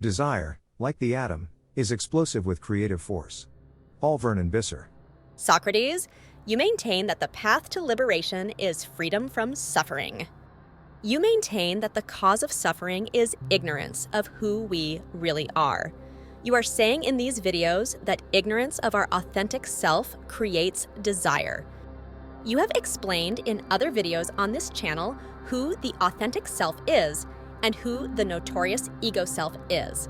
Desire, like the atom, is explosive with creative force. All Vernon Bisser. Socrates, you maintain that the path to liberation is freedom from suffering. You maintain that the cause of suffering is ignorance of who we really are. You are saying in these videos that ignorance of our authentic self creates desire. You have explained in other videos on this channel who the authentic self is and who the notorious ego self is.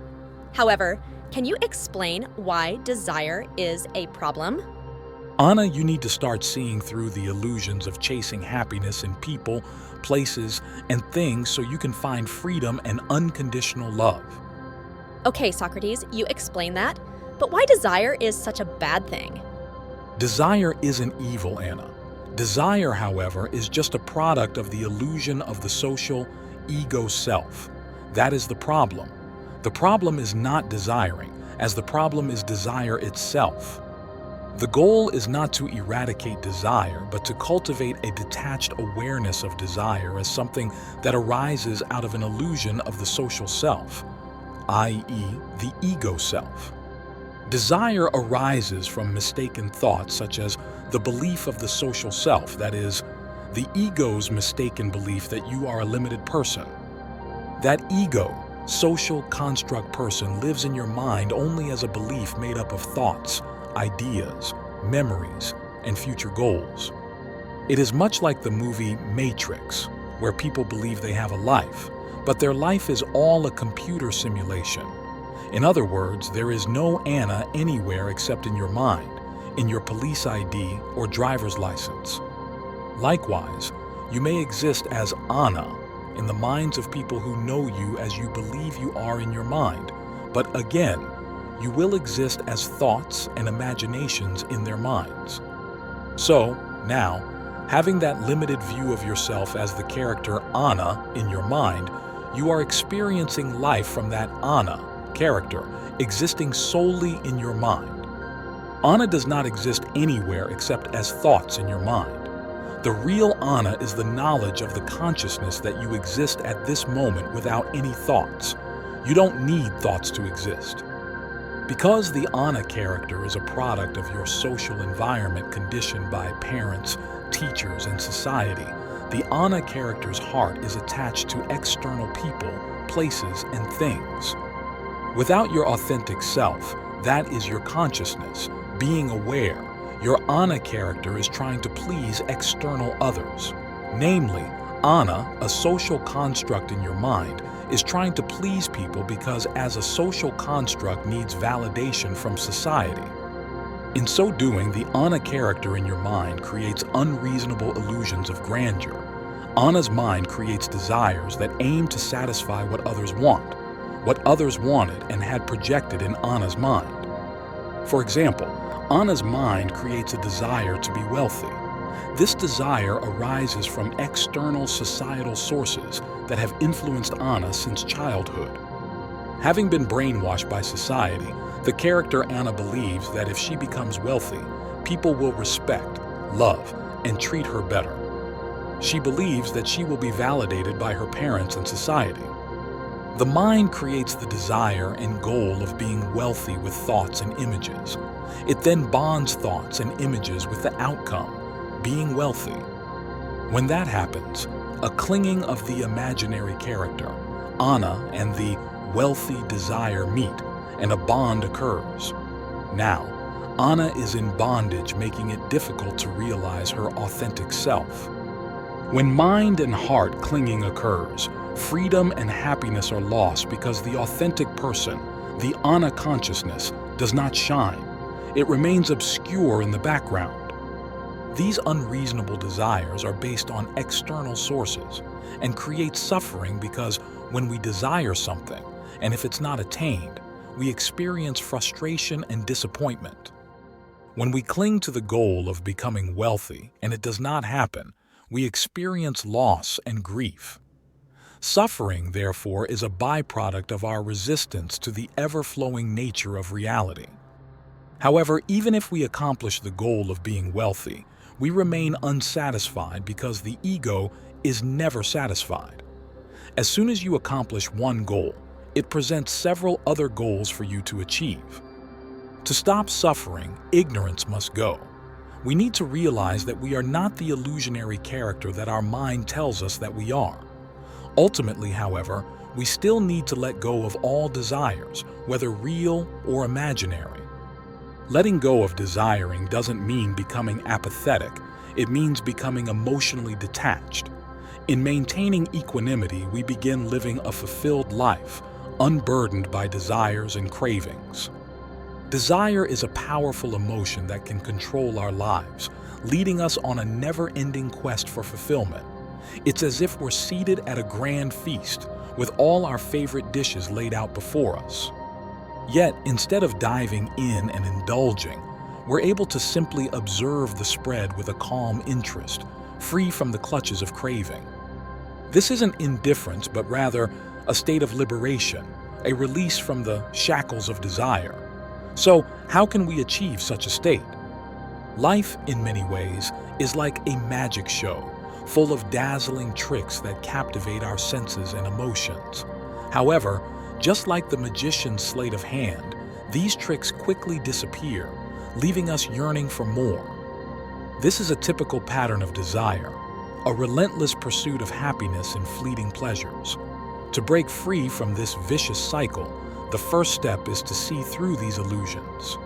However, can you explain why desire is a problem? Anna, you need to start seeing through the illusions of chasing happiness in people, places, and things so you can find freedom and unconditional love. Okay, Socrates, you explain that, but why desire is such a bad thing? Desire isn't evil, Anna. Desire, however, is just a product of the illusion of the social ego self. That is the problem. The problem is not desiring, as the problem is desire itself. The goal is not to eradicate desire, but to cultivate a detached awareness of desire as something that arises out of an illusion of the social self, i.e., the ego self. Desire arises from mistaken thoughts such as the belief of the social self, that is, the ego's mistaken belief that you are a limited person. That ego, social construct person lives in your mind only as a belief made up of thoughts, ideas, memories, and future goals. It is much like the movie Matrix, where people believe they have a life, but their life is all a computer simulation. In other words, there is no Anna anywhere except in your mind, in your police ID or driver's license. Likewise, you may exist as Anna in the minds of people who know you as you believe you are in your mind, but again, you will exist as thoughts and imaginations in their minds. So, now, having that limited view of yourself as the character Anna in your mind, you are experiencing life from that Anna character existing solely in your mind. Anna does not exist anywhere except as thoughts in your mind. The real Anna is the knowledge of the consciousness that you exist at this moment without any thoughts. You don't need thoughts to exist. Because the Anna character is a product of your social environment conditioned by parents, teachers, and society, the Anna character's heart is attached to external people, places, and things. Without your authentic self, that is your consciousness, being aware, your Anna character is trying to please external others. Namely, Anna, a social construct in your mind, is trying to please people because as a social construct needs validation from society. In so doing, the Anna character in your mind creates unreasonable illusions of grandeur. Anna's mind creates desires that aim to satisfy what others want, what others wanted and had projected in Anna's mind. For example, Anna's mind creates a desire to be wealthy. This desire arises from external societal sources that have influenced Anna since childhood. Having been brainwashed by society, the character Anna believes that if she becomes wealthy, people will respect, love, and treat her better. She believes that she will be validated by her parents and society. The mind creates the desire and goal of being wealthy with thoughts and images. It then bonds thoughts and images with the outcome, being wealthy. When that happens, a clinging of the imaginary character, Anna, and the wealthy desire meet, and a bond occurs. Now, Anna is in bondage, making it difficult to realize her authentic self. When mind and heart clinging occurs, freedom and happiness are lost because the authentic person, the Anna consciousness, does not shine. It remains obscure in the background. These unreasonable desires are based on external sources and create suffering because when we desire something, and if it's not attained, we experience frustration and disappointment. When we cling to the goal of becoming wealthy and it does not happen, we experience loss and grief. Suffering, therefore, is a byproduct of our resistance to the ever-flowing nature of reality. However, even if we accomplish the goal of being wealthy, we remain unsatisfied because the ego is never satisfied. As soon as you accomplish one goal, it presents several other goals for you to achieve. To stop suffering, ignorance must go. We need to realize that we are not the illusionary character that our mind tells us that we are. Ultimately, however, we still need to let go of all desires, whether real or imaginary. Letting go of desiring doesn't mean becoming apathetic, it means becoming emotionally detached. In maintaining equanimity, we begin living a fulfilled life, unburdened by desires and cravings. Desire is a powerful emotion that can control our lives, leading us on a never-ending quest for fulfillment. It's as if we're seated at a grand feast, with all our favorite dishes laid out before us. Yet, instead of diving in and indulging, we're able to simply observe the spread with a calm interest, free from the clutches of craving. This isn't indifference, but rather a state of liberation, a release from the shackles of desire. So, how can we achieve such a state? Life, in many ways, is like a magic show, full of dazzling tricks that captivate our senses and emotions. However, just like the magician's sleight of hand, these tricks quickly disappear, leaving us yearning for more. This is a typical pattern of desire, a relentless pursuit of happiness and fleeting pleasures. To break free from this vicious cycle, the first step is to see through these illusions.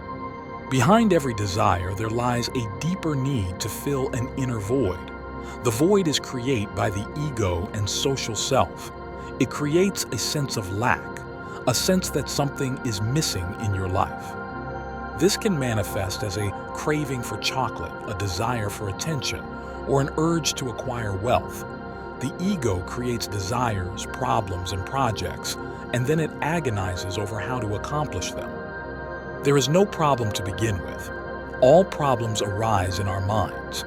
Behind every desire, there lies a deeper need to fill an inner void. The void is created by the ego and social self. It creates a sense of lack, a sense that something is missing in your life. This can manifest as a craving for chocolate, a desire for attention, or an urge to acquire wealth. The ego creates desires, problems, and projects, and then it agonizes over how to accomplish them. There is no problem to begin with. All problems arise in our minds.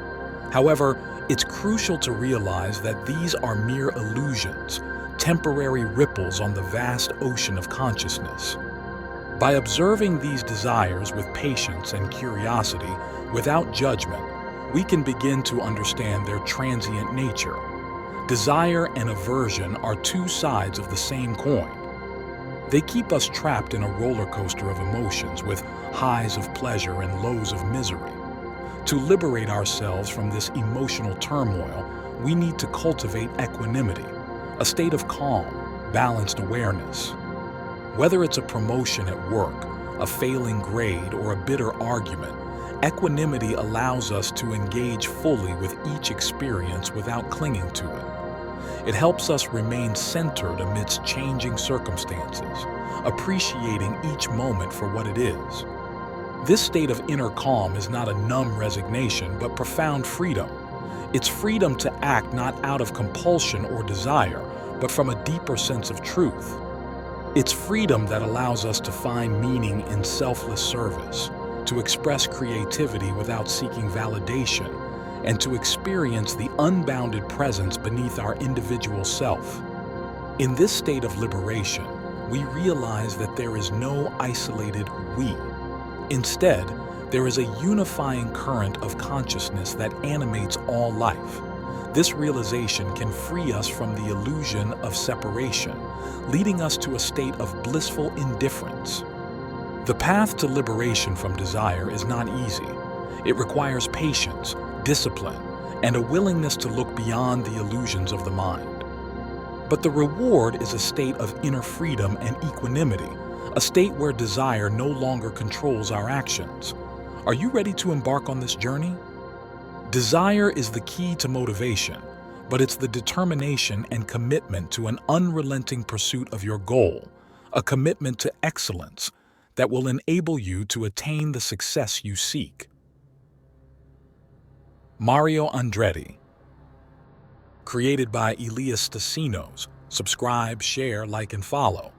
However, it's crucial to realize that these are mere illusions, temporary ripples on the vast ocean of consciousness. By observing these desires with patience and curiosity, without judgment, we can begin to understand their transient nature. Desire and aversion are two sides of the same coin. They keep us trapped in a roller coaster of emotions with highs of pleasure and lows of misery. To liberate ourselves from this emotional turmoil, we need to cultivate equanimity, a state of calm, balanced awareness. Whether it's a promotion at work, a failing grade, or a bitter argument, equanimity allows us to engage fully with each experience without clinging to it. It helps us remain centered amidst changing circumstances, appreciating each moment for what it is. This state of inner calm is not a numb resignation, but profound freedom. It's freedom to act not out of compulsion or desire, but from a deeper sense of truth. It's freedom that allows us to find meaning in selfless service, to express creativity without seeking validation, and to experience the unbounded presence beneath our individual self. In this state of liberation, we realize that there is no isolated we. Instead, there is a unifying current of consciousness that animates all life. This realization can free us from the illusion of separation, leading us to a state of blissful indifference. The path to liberation from desire is not easy. It requires patience, discipline, and a willingness to look beyond the illusions of the mind. But the reward is a state of inner freedom and equanimity, a state where desire no longer controls our actions. Are you ready to embark on this journey? Desire is the key to motivation, but it's the determination and commitment to an unrelenting pursuit of your goal, a commitment to excellence that will enable you to attain the success you seek. Mario Andretti. Created by Elias Stasinos. Subscribe, share, like, and follow.